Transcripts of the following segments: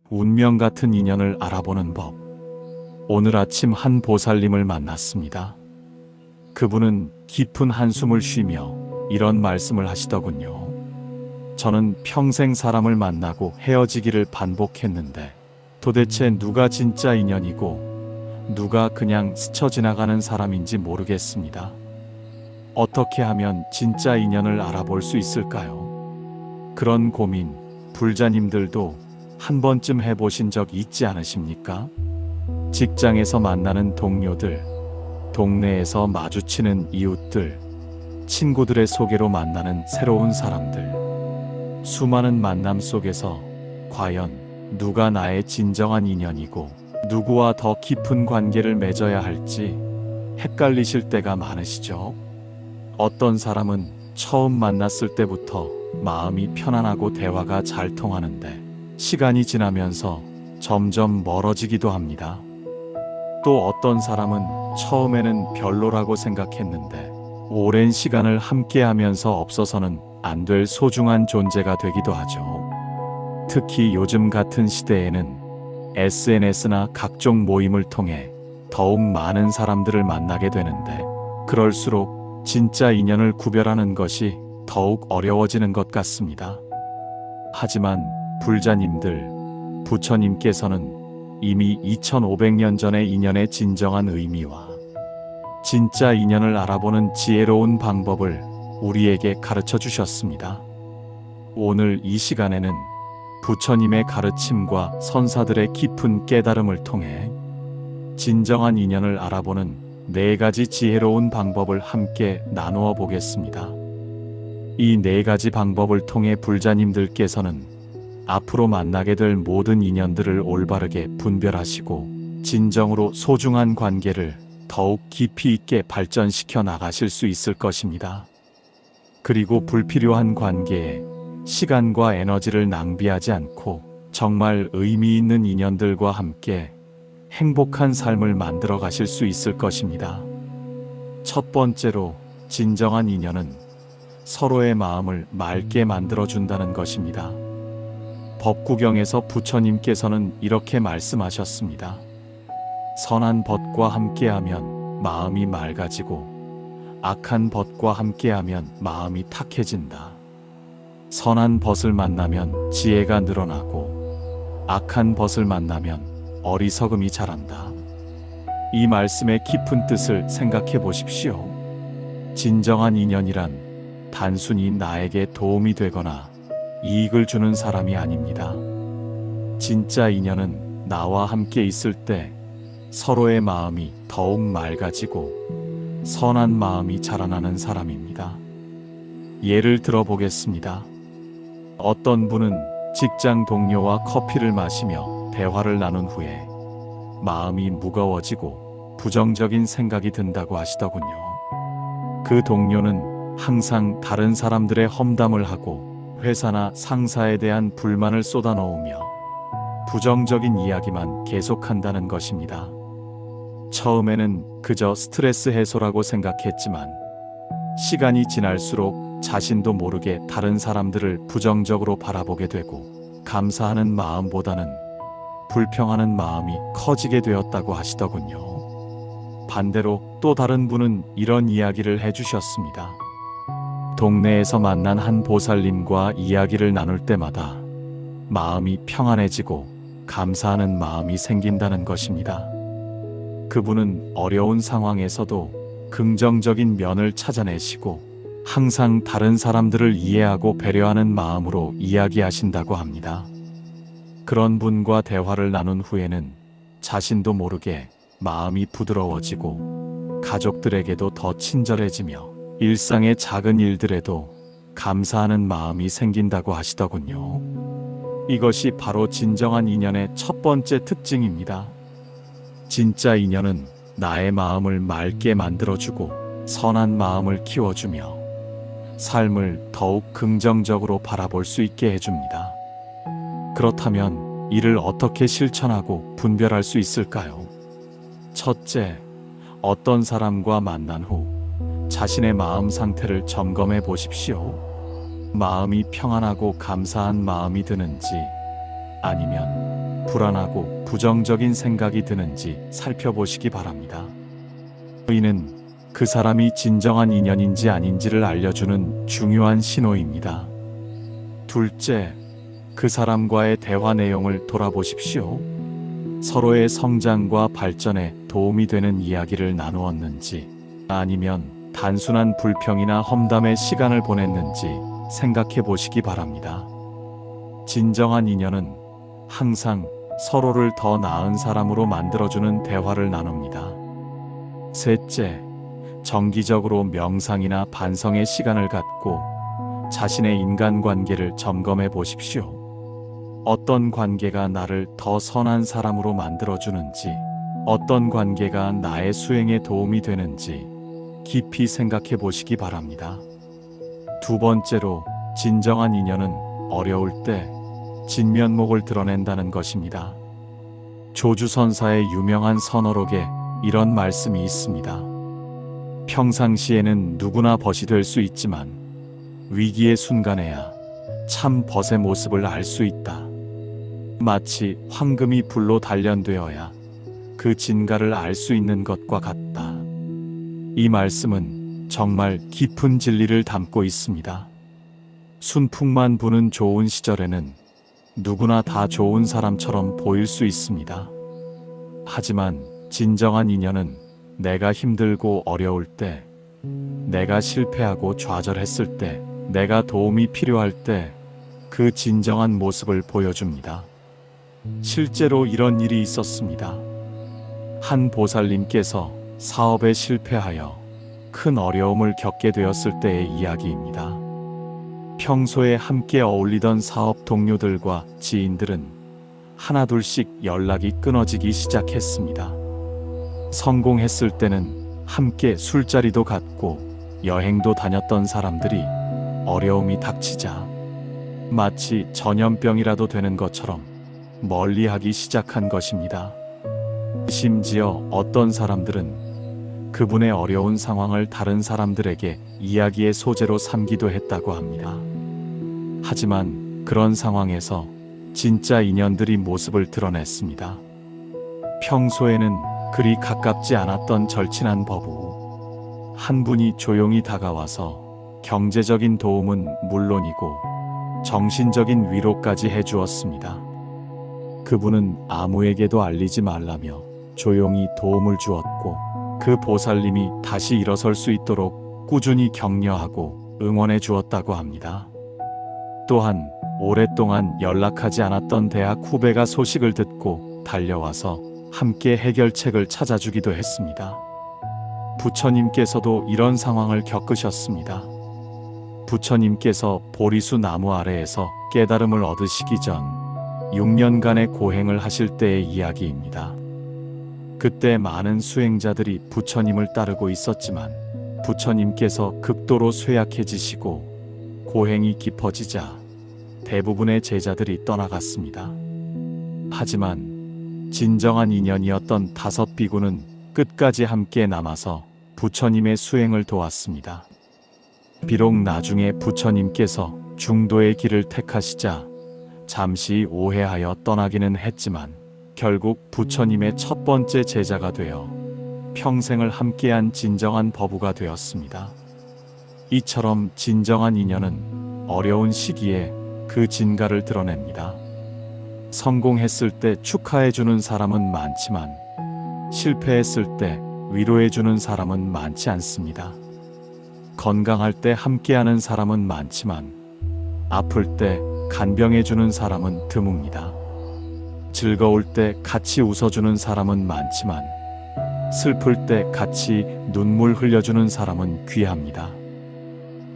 운명 같은 인연을 알아보는 법. 오늘 아침 한 보살님을 만났습니다. 그분은 깊은 한숨을 쉬며 이런 말씀을 하시더군요. 저는 평생 사람을 만나고 헤어지기를 반복했는데 도대체 누가 진짜 인연이고 누가 그냥 스쳐 지나가는 사람인지 모르겠습니다. 어떻게 하면 진짜 인연을 알아볼 수 있을까요? 그런 고민, 불자님들도 한 번쯤 해보신 적 있지 않으십니까? 직장에서 만나는 동료들, 동네에서 마주치는 이웃들, 친구들의 소개로 만나는 새로운 사람들. 수많은 만남 속에서 과연 누가 나의 진정한 인연이고 누구와 더 깊은 관계를 맺어야 할지 헷갈리실 때가 많으시죠? 어떤 사람은 처음 만났을 때부터 마음이 편안하고 대화가 잘 통하는데 시간이 지나면서 점점 멀어지기도 합니다. 또 어떤 사람은 처음에는 별로라고 생각했는데 오랜 시간을 함께하면서 없어서는 안 될 소중한 존재가 되기도 하죠. 특히 요즘 같은 시대에는 SNS나 각종 모임을 통해 더욱 많은 사람들을 만나게 되는데 그럴수록 진짜 인연을 구별하는 것이 더욱 어려워지는 것 같습니다. 하지만 불자님들, 부처님께서는 이미 2500년 전의 인연의 진정한 의미와 진짜 인연을 알아보는 지혜로운 방법을 우리에게 가르쳐 주셨습니다. 오늘 이 시간에는 부처님의 가르침과 선사들의 깊은 깨달음을 통해 진정한 인연을 알아보는 4가지 지혜로운 방법을 함께 나누어 보겠습니다. 이 4가지 방법을 통해 불자님들께서는 앞으로 만나게 될 모든 인연들을 올바르게 분별하시고 진정으로 소중한 관계를 더욱 깊이 있게 발전시켜 나가실 수 있을 것입니다. 그리고 불필요한 관계에 시간과 에너지를 낭비하지 않고 정말 의미 있는 인연들과 함께 행복한 삶을 만들어 가실 수 있을 것입니다. 첫 번째로, 진정한 인연은 서로의 마음을 맑게 만들어준다는 것입니다. 법구경에서 부처님께서는 이렇게 말씀하셨습니다. 선한 벗과 함께하면 마음이 맑아지고 악한 벗과 함께하면 마음이 탁해진다. 선한 벗을 만나면 지혜가 늘어나고 악한 벗을 만나면 어리석음이 자란다. 이 말씀의 깊은 뜻을 생각해 보십시오. 진정한 인연이란 단순히 나에게 도움이 되거나 이익을 주는 사람이 아닙니다. 진짜 인연은 나와 함께 있을 때 서로의 마음이 더욱 맑아지고 선한 마음이 자라나는 사람입니다. 예를 들어 보겠습니다. 어떤 분은 직장 동료와 커피를 마시며 대화를 나눈 후에 마음이 무거워지고 부정적인 생각이 든다고 하시더군요. 그 동료는 항상 다른 사람들의 험담을 하고 회사나 상사에 대한 불만을 쏟아놓으며 부정적인 이야기만 계속한다는 것입니다. 처음에는 그저 스트레스 해소라고 생각했지만 시간이 지날수록 자신도 모르게 다른 사람들을 부정적으로 바라보게 되고 감사하는 마음보다는 불평하는 마음이 커지게 되었다고 하시더군요. 반대로 또 다른 분은 이런 이야기를 해주셨습니다. 동네에서 만난 한 보살님과 이야기를 나눌 때마다 마음이 평안해지고 감사하는 마음이 생긴다는 것입니다. 그분은 어려운 상황에서도 긍정적인 면을 찾아내시고 항상 다른 사람들을 이해하고 배려하는 마음으로 이야기하신다고 합니다. 그런 분과 대화를 나눈 후에는 자신도 모르게 마음이 부드러워지고 가족들에게도 더 친절해지며 일상의 작은 일들에도 감사하는 마음이 생긴다고 하시더군요. 이것이 바로 진정한 인연의 첫 번째 특징입니다. 진짜 인연은 나의 마음을 맑게 만들어주고 선한 마음을 키워주며 삶을 더욱 긍정적으로 바라볼 수 있게 해줍니다. 그렇다면 이를 어떻게 실천하고 분별할 수 있을까요? 첫째, 어떤 사람과 만난 후 자신의 마음 상태를 점검해 보십시오. 마음이 평안하고 감사한 마음이 드는지 아니면 불안하고 부정적인 생각이 드는지 살펴보시기 바랍니다. 이는 그 사람이 진정한 인연인지 아닌지를 알려주는 중요한 신호입니다. 둘째, 그 사람과의 대화 내용을 돌아보십시오. 서로의 성장과 발전에 도움이 되는 이야기를 나누었는지, 아니면 단순한 불평이나 험담의 시간을 보냈는지 생각해 보시기 바랍니다. 진정한 인연은 항상 서로를 더 나은 사람으로 만들어주는 대화를 나눕니다. 셋째, 정기적으로 명상이나 반성의 시간을 갖고 자신의 인간관계를 점검해 보십시오. 어떤 관계가 나를 더 선한 사람으로 만들어주는지, 어떤 관계가 나의 수행에 도움이 되는지 깊이 생각해 보시기 바랍니다. 두 번째로, 진정한 인연은 어려울 때 진면목을 드러낸다는 것입니다. 조주선사의 유명한 선어록에 이런 말씀이 있습니다. 평상시에는 누구나 벗이 될 수 있지만 위기의 순간에야 참 벗의 모습을 알 수 있다. 마치 황금이 불로 단련되어야 그 진가를 알 수 있는 것과 같다. 이 말씀은 정말 깊은 진리를 담고 있습니다. 순풍만 부는 좋은 시절에는 누구나 다 좋은 사람처럼 보일 수 있습니다. 하지만 진정한 인연은 내가 힘들고 어려울 때, 내가 실패하고 좌절했을 때, 내가 도움이 필요할 때 그 진정한 모습을 보여줍니다. 실제로 이런 일이 있었습니다. 한 보살님께서 사업에 실패하여 큰 어려움을 겪게 되었을 때의 이야기입니다. 평소에 함께 어울리던 사업 동료들과 지인들은 하나둘씩 연락이 끊어지기 시작했습니다. 성공했을 때는 함께 술자리도 갔고 여행도 다녔던 사람들이 어려움이 닥치자 마치 전염병이라도 되는 것처럼 멀리하기 시작한 것입니다. 심지어 어떤 사람들은 그분의 어려운 상황을 다른 사람들에게 이야기의 소재로 삼기도 했다고 합니다. 하지만 그런 상황에서 진짜 인연들이 모습을 드러냈습니다. 평소에는 그리 가깝지 않았던 절친한 버부 한 분이 조용히 다가와서 경제적인 도움은 물론이고 정신적인 위로까지 해주었습니다. 그분은 아무에게도 알리지 말라며 조용히 도움을 주었고 그 보살님이 다시 일어설 수 있도록 꾸준히 격려하고 응원해 주었다고 합니다. 또한 오랫동안 연락하지 않았던 대학 후배가 소식을 듣고 달려와서 함께 해결책을 찾아주기도 했습니다. 부처님께서도 이런 상황을 겪으셨습니다. 부처님께서 보리수 나무 아래에서 깨달음을 얻으시기 전 6년간의 고행을 하실 때의 이야기입니다. 그때 많은 수행자들이 부처님을 따르고 있었지만 부처님께서 극도로 쇠약해지시고 고행이 깊어지자 대부분의 제자들이 떠나갔습니다. 하지만 진정한 인연이었던 5 비구는 끝까지 함께 남아서 부처님의 수행을 도왔습니다. 비록 나중에 부처님께서 중도의 길을 택하시자 잠시 오해하여 떠나기는 했지만 결국 부처님의 첫 번째 제자가 되어 평생을 함께한 진정한 버부가 되었습니다. 이처럼 진정한 인연은 어려운 시기에 그 진가를 드러냅니다. 성공했을 때 축하해주는 사람은 많지만 실패했을 때 위로해주는 사람은 많지 않습니다. 건강할 때 함께하는 사람은 많지만 아플 때 간병해주는 사람은 드뭅니다. 즐거울 때 같이 웃어주는 사람은 많지만 슬플 때 같이 눈물 흘려주는 사람은 귀합니다.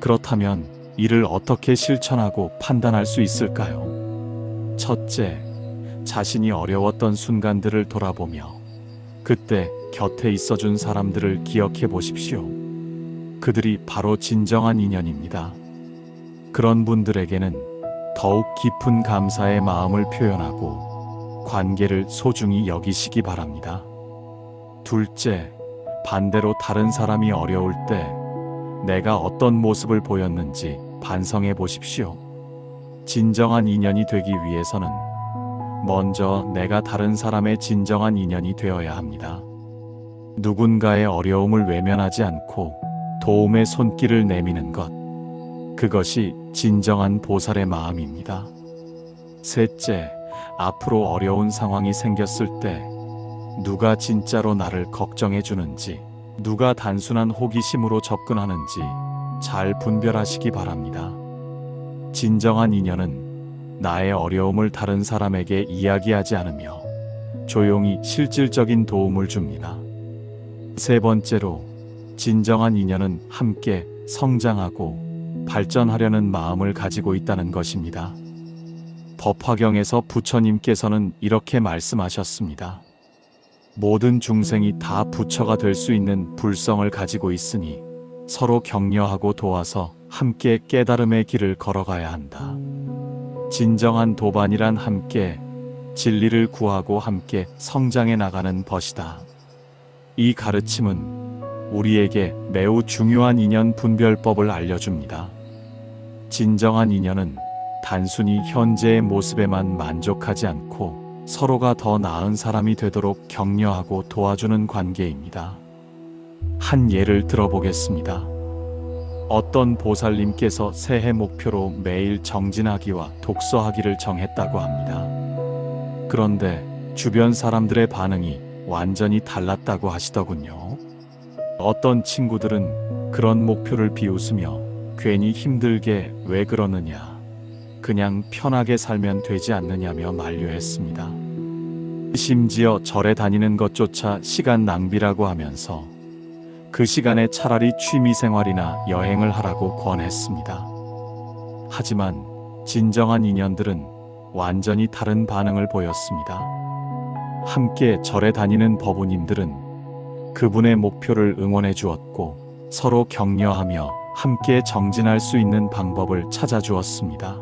그렇다면 이를 어떻게 실천하고 판단할 수 있을까요? 첫째, 자신이 어려웠던 순간들을 돌아보며 그때 곁에 있어준 사람들을 기억해 보십시오. 그들이 바로 진정한 인연입니다. 그런 분들에게는 더욱 깊은 감사의 마음을 표현하고 관계를 소중히 여기시기 바랍니다. 둘째, 반대로 다른 사람이 어려울 때 내가 어떤 모습을 보였는지 반성해 보십시오. 진정한 인연이 되기 위해서는 먼저 내가 다른 사람의 진정한 인연이 되어야 합니다. 누군가의 어려움을 외면하지 않고 도움의 손길을 내미는 것, 그것이 진정한 보살의 마음입니다. 셋째, 앞으로 어려운 상황이 생겼을 때 누가 진짜로 나를 걱정해 주는지, 누가 단순한 호기심으로 접근하는지 잘 분별하시기 바랍니다. 진정한 인연은 나의 어려움을 다른 사람에게 이야기하지 않으며 조용히 실질적인 도움을 줍니다. 세 번째로, 진정한 인연은 함께 성장하고 발전하려는 마음을 가지고 있다는 것입니다. 법화경에서 부처님께서는 이렇게 말씀하셨습니다. 모든 중생이 다 부처가 될 수 있는 불성을 가지고 있으니 서로 격려하고 도와서 함께 깨달음의 길을 걸어가야 한다. 진정한 도반이란 함께 진리를 구하고 함께 성장해 나가는 것이다. 이 가르침은 우리에게 매우 중요한 인연 분별법을 알려줍니다. 진정한 인연은 단순히 현재의 모습에만 만족하지 않고 서로가 더 나은 사람이 되도록 격려하고 도와주는 관계입니다. 한 예를 들어보겠습니다. 어떤 보살님께서 새해 목표로 매일 정진하기와 독서하기를 정했다고 합니다. 그런데 주변 사람들의 반응이 완전히 달랐다고 하시더군요. 어떤 친구들은 그런 목표를 비웃으며 괜히 힘들게 왜 그러느냐, 그냥 편하게 살면 되지 않느냐며 만류했습니다. 심지어 절에 다니는 것조차 시간 낭비라고 하면서 그 시간에 차라리 취미생활이나 여행을 하라고 권했습니다. 하지만 진정한 인연들은 완전히 다른 반응을 보였습니다. 함께 절에 다니는 법우님들은 그분의 목표를 응원해 주었고 서로 격려하며 함께 정진할 수 있는 방법을 찾아주었습니다.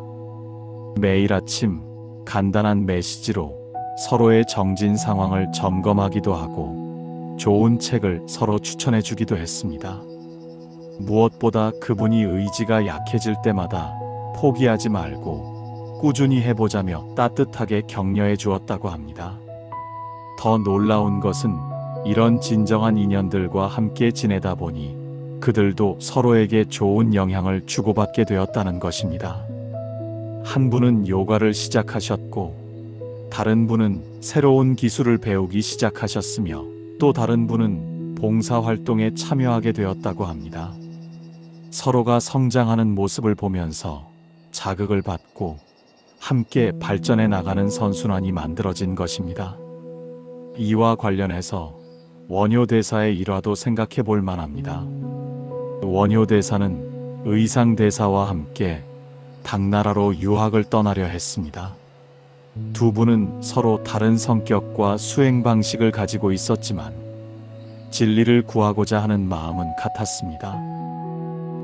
매일 아침 간단한 메시지로 서로의 정진 상황을 점검하기도 하고 좋은 책을 서로 추천해 주기도 했습니다. 무엇보다 그분이 의지가 약해질 때마다 포기하지 말고 꾸준히 해보자며 따뜻하게 격려해 주었다고 합니다. 더 놀라운 것은 이런 진정한 인연들과 함께 지내다 보니 그들도 서로에게 좋은 영향을 주고받게 되었다는 것입니다. 한 분은 요가를 시작하셨고 다른 분은 새로운 기술을 배우기 시작하셨으며 또 다른 분은 봉사활동에 참여하게 되었다고 합니다. 서로가 성장하는 모습을 보면서 자극을 받고 함께 발전해 나가는 선순환이 만들어진 것입니다. 이와 관련해서 원효대사의 일화도 생각해 볼 만합니다. 원효대사는 의상대사와 함께 당나라로 유학을 떠나려 했습니다. 두 분은 서로 다른 성격과 수행 방식을 가지고 있었지만 진리를 구하고자 하는 마음은 같았습니다.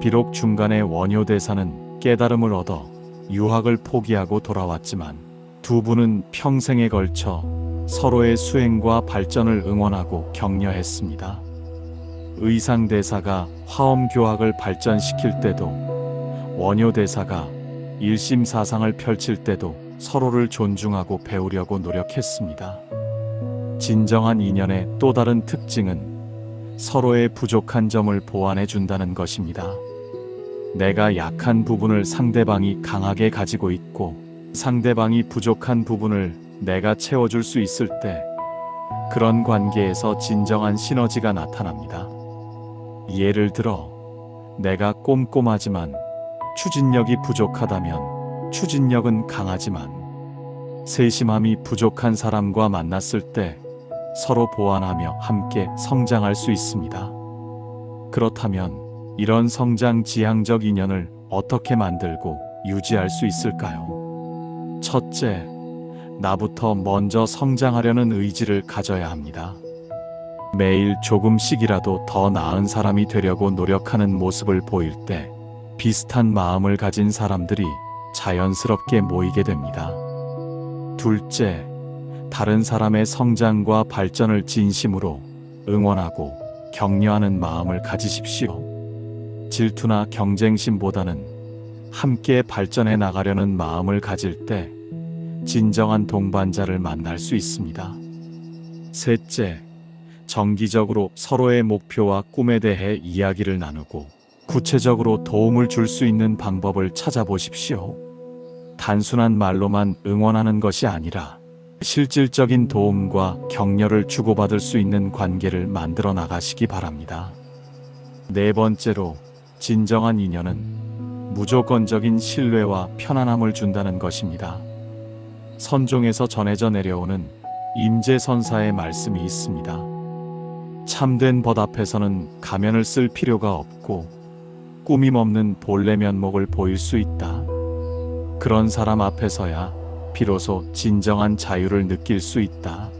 비록 중간에 원효대사는 깨달음을 얻어 유학을 포기하고 돌아왔지만 두 분은 평생에 걸쳐 서로의 수행과 발전을 응원하고 격려했습니다. 의상대사가 화엄교학을 발전시킬 때도 원효대사가 일심사상을 펼칠 때도 서로를 존중하고 배우려고 노력했습니다. 진정한 인연의 또 다른 특징은 서로의 부족한 점을 보완해 준다는 것입니다. 내가 약한 부분을 상대방이 강하게 가지고 있고 상대방이 부족한 부분을 내가 채워줄 수 있을 때 그런 관계에서 진정한 시너지가 나타납니다. 예를 들어 내가 꼼꼼하지만 추진력이 부족하다면 추진력은 강하지만 세심함이 부족한 사람과 만났을 때 서로 보완하며 함께 성장할 수 있습니다. 그렇다면 이런 성장 지향적 인연을 어떻게 만들고 유지할 수 있을까요? 첫째, 나부터 먼저 성장하려는 의지를 가져야 합니다. 매일 조금씩이라도 더 나은 사람이 되려고 노력하는 모습을 보일 때 비슷한 마음을 가진 사람들이 자연스럽게 모이게 됩니다. 둘째, 다른 사람의 성장과 발전을 진심으로 응원하고 격려하는 마음을 가지십시오. 질투나 경쟁심보다는 함께 발전해 나가려는 마음을 가질 때 진정한 동반자를 만날 수 있습니다. 셋째, 정기적으로 서로의 목표와 꿈에 대해 이야기를 나누고 구체적으로 도움을 줄 수 있는 방법을 찾아보십시오. 단순한 말로만 응원하는 것이 아니라 실질적인 도움과 격려를 주고받을 수 있는 관계를 만들어 나가시기 바랍니다. 네 번째로, 진정한 인연은 무조건적인 신뢰와 편안함을 준다는 것입니다. 선종에서 전해져 내려오는 임재선사의 말씀이 있습니다. 참된 벗 앞에서는 가면을 쓸 필요가 없고 꾸밈 없는 본래 면목을 보일 수 있다. 그런 사람 앞에서야 비로소 진정한 자유를 느낄 수 있다.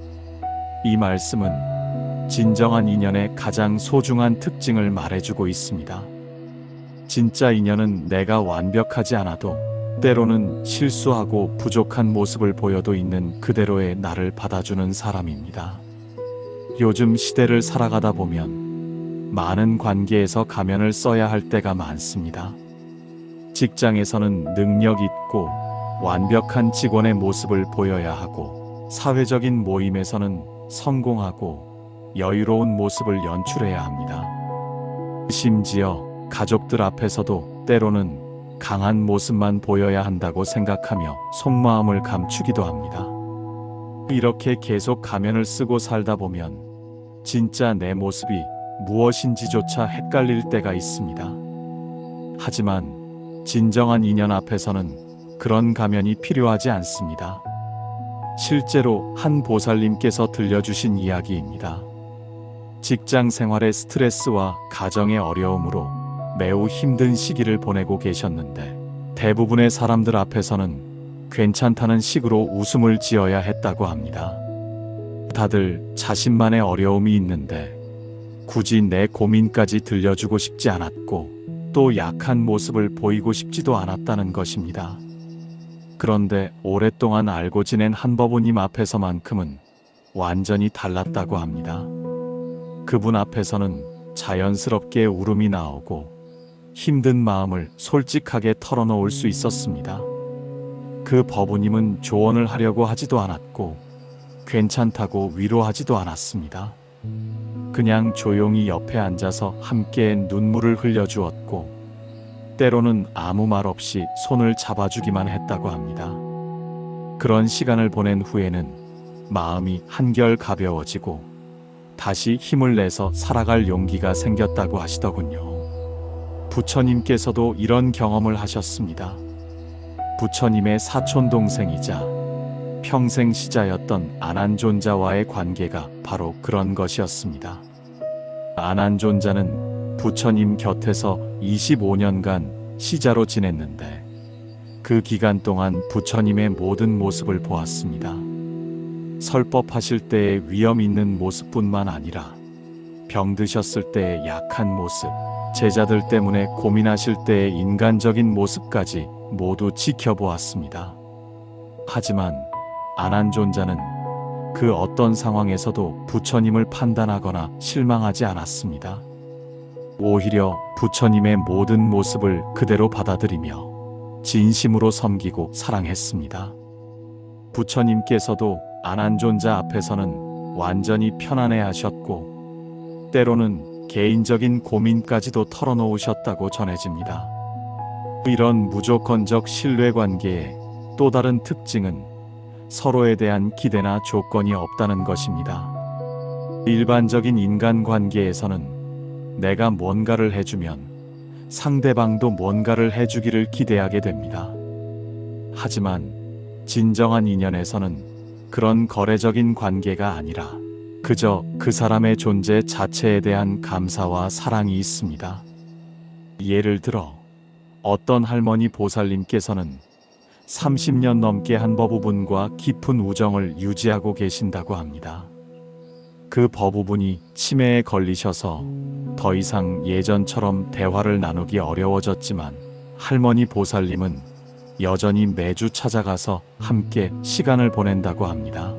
이 말씀은 진정한 인연의 가장 소중한 특징을 말해주고 있습니다. 진짜 인연은 내가 완벽하지 않아도, 때로는 실수하고 부족한 모습을 보여도 있는 그대로의 나를 받아주는 사람입니다. 요즘 시대를 살아가다 보면 많은 관계에서 가면을 써야 할 때가 많습니다. 직장에서는 능력 있고 완벽한 직원의 모습을 보여야 하고, 사회적인 모임에서는 성공하고 여유로운 모습을 연출해야 합니다. 심지어 가족들 앞에서도 때로는 강한 모습만 보여야 한다고 생각하며 속마음을 감추기도 합니다. 이렇게 계속 가면을 쓰고 살다 보면 진짜 내 모습이 무엇인지조차 헷갈릴 때가 있습니다. 하지만 진정한 인연 앞에서는 그런 가면이 필요하지 않습니다. 실제로 한 보살님께서 들려주신 이야기입니다. 직장 생활의 스트레스와 가정의 어려움으로 매우 힘든 시기를 보내고 계셨는데, 대부분의 사람들 앞에서는 괜찮다는 식으로 웃음을 지어야 했다고 합니다. 다들 자신만의 어려움이 있는데 굳이 내 고민까지 들려주고 싶지 않았고, 또 약한 모습을 보이고 싶지도 않았다는 것입니다. 그런데 오랫동안 알고 지낸 한버부님 앞에서만큼은 완전히 달랐다고 합니다. 그분 앞에서는 자연스럽게 울음이 나오고 힘든 마음을 솔직하게 털어놓을 수 있었습니다. 그 버부님은 조언을 하려고 하지도 않았고 괜찮다고 위로하지도 않았습니다. 그냥 조용히 옆에 앉아서 함께 눈물을 흘려주었고, 때로는 아무 말 없이 손을 잡아주기만 했다고 합니다. 그런 시간을 보낸 후에는 마음이 한결 가벼워지고 다시 힘을 내서 살아갈 용기가 생겼다고 하시더군요. 부처님께서도 이런 경험을 하셨습니다. 부처님의 사촌 동생이자 평생 시자였던 아난존자와의 관계가 바로 그런 것이었습니다. 아난존자는 부처님 곁에서 25년간 시자로 지냈는데, 그 기간 동안 부처님의 모든 모습을 보았습니다. 설법하실 때의 위험 있는 모습뿐만 아니라 병드셨을 때의 약한 모습, 제자들 때문에 고민하실 때의 인간적인 모습까지 모두 지켜보았습니다. 하지만 아난존자는 그 어떤 상황에서도 부처님을 판단하거나 실망하지 않았습니다. 오히려 부처님의 모든 모습을 그대로 받아들이며 진심으로 섬기고 사랑했습니다. 부처님께서도 아난존자 앞에서는 완전히 편안해 하셨고, 때로는 개인적인 고민까지도 털어놓으셨다고 전해집니다. 이런 무조건적 신뢰관계의 또 다른 특징은 서로에 대한 기대나 조건이 없다는 것입니다. 일반적인 인간관계에서는 내가 뭔가를 해주면 상대방도 뭔가를 해주기를 기대하게 됩니다. 하지만 진정한 인연에서는 그런 거래적인 관계가 아니라 그저 그 사람의 존재 자체에 대한 감사와 사랑이 있습니다. 예를 들어 어떤 할머니 보살님께서는 30년 넘게 한 버부분과 깊은 우정을 유지하고 계신다고 합니다. 그 버부분이 치매에 걸리셔서 더 이상 예전처럼 대화를 나누기 어려워졌지만, 할머니 보살님은 여전히 매주 찾아가서 함께 시간을 보낸다고 합니다.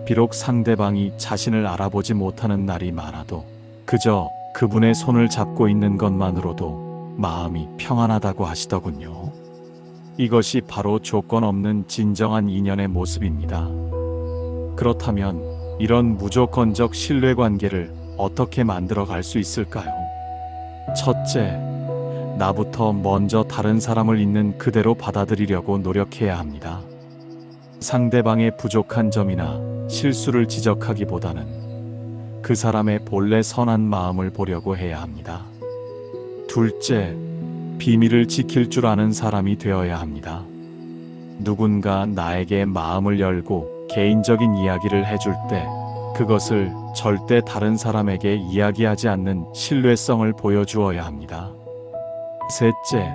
비록 상대방이 자신을 알아보지 못하는 날이 많아도 그저 그분의 손을 잡고 있는 것만으로도 마음이 평안하다고 하시더군요. 이것이 바로 조건 없는 진정한 인연의 모습입니다. 그렇다면 이런 무조건적 신뢰 관계를 어떻게 만들어 갈 수 있을까요? 첫째, 나부터 먼저 다른 사람을 있는 그대로 받아들이려고 노력해야 합니다. 상대방의 부족한 점이나 실수를 지적하기보다는 그 사람의 본래 선한 마음을 보려고 해야 합니다. 둘째, 비밀을 지킬 줄 아는 사람이 되어야 합니다. 누군가 나에게 마음을 열고 개인적인 이야기를 해줄 때 그것을 절대 다른 사람에게 이야기하지 않는 신뢰성을 보여주어야 합니다. 셋째,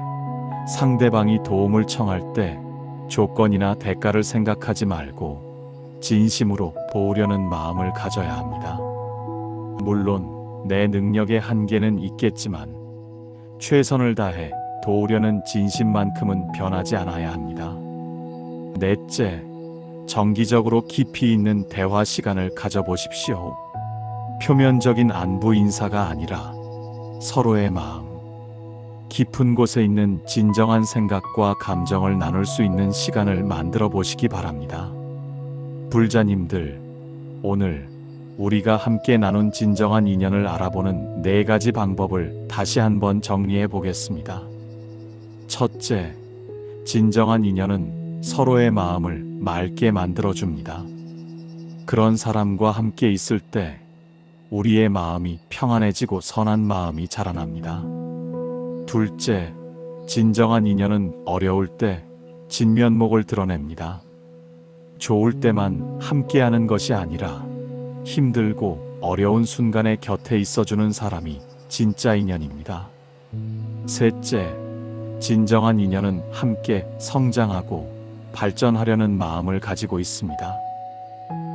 상대방이 도움을 청할 때 조건이나 대가를 생각하지 말고 진심으로 도우려는 마음을 가져야 합니다. 물론 내 능력의 한계는 있겠지만 최선을 다해 도우려는 진심만큼은 변하지 않아야 합니다. 넷째, 정기적으로 깊이 있는 대화 시간을 가져보십시오. 표면적인 안부 인사가 아니라 서로의 마음, 깊은 곳에 있는 진정한 생각과 감정을 나눌 수 있는 시간을 만들어 보시기 바랍니다. 불자님들, 오늘 우리가 함께 나눈 진정한 인연을 알아보는 4가지 방법을 다시 한번 정리해 보겠습니다. 첫째, 진정한 인연은 서로의 마음을 맑게 만들어줍니다. 그런 사람과 함께 있을 때 우리의 마음이 평안해지고 선한 마음이 자라납니다. 둘째, 진정한 인연은 어려울 때 진면목을 드러냅니다. 좋을 때만 함께하는 것이 아니라 힘들고 어려운 순간에 곁에 있어주는 사람이 진짜 인연입니다. 셋째, 진정한 인연은 함께 성장하고 발전하려는 마음을 가지고 있습니다.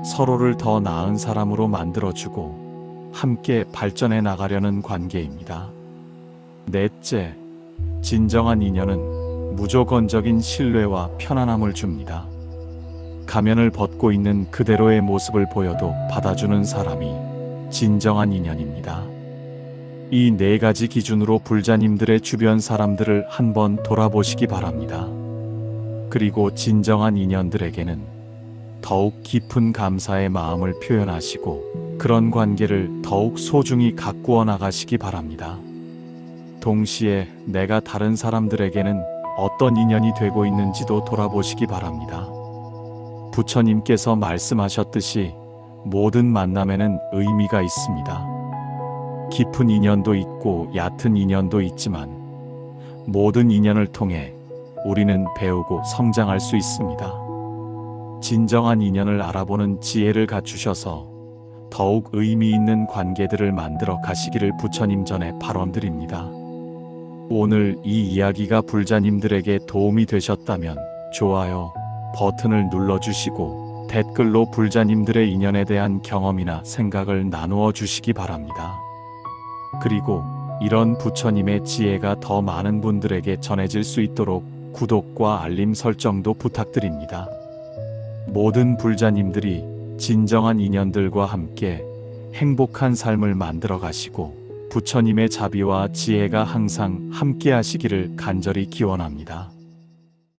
서로를 더 나은 사람으로 만들어주고 함께 발전해 나가려는 관계입니다. 넷째, 진정한 인연은 무조건적인 신뢰와 편안함을 줍니다. 가면을 벗고 있는 그대로의 모습을 보여도 받아주는 사람이 진정한 인연입니다. 이 4가지 기준으로 불자님들의 주변 사람들을 한번 돌아보시기 바랍니다. 그리고 진정한 인연들에게는 더욱 깊은 감사의 마음을 표현하시고 그런 관계를 더욱 소중히 가꾸어 나가시기 바랍니다. 동시에 내가 다른 사람들에게는 어떤 인연이 되고 있는지도 돌아보시기 바랍니다. 부처님께서 말씀하셨듯이 모든 만남에는 의미가 있습니다. 깊은 인연도 있고 얕은 인연도 있지만 모든 인연을 통해 우리는 배우고 성장할 수 있습니다. 진정한 인연을 알아보는 지혜를 갖추셔서 더욱 의미 있는 관계들을 만들어 가시기를 부처님 전에 발언드립니다. 오늘 이 이야기가 불자님들에게 도움이 되셨다면 좋아요 버튼을 눌러주시고 댓글로 불자님들의 인연에 대한 경험이나 생각을 나누어 주시기 바랍니다. 그리고 이런 부처님의 지혜가 더 많은 분들에게 전해질 수 있도록 구독과 알림 설정도 부탁드립니다. 모든 불자님들이 진정한 인연들과 함께 행복한 삶을 만들어 가시고 부처님의 자비와 지혜가 항상 함께 하시기를 간절히 기원합니다.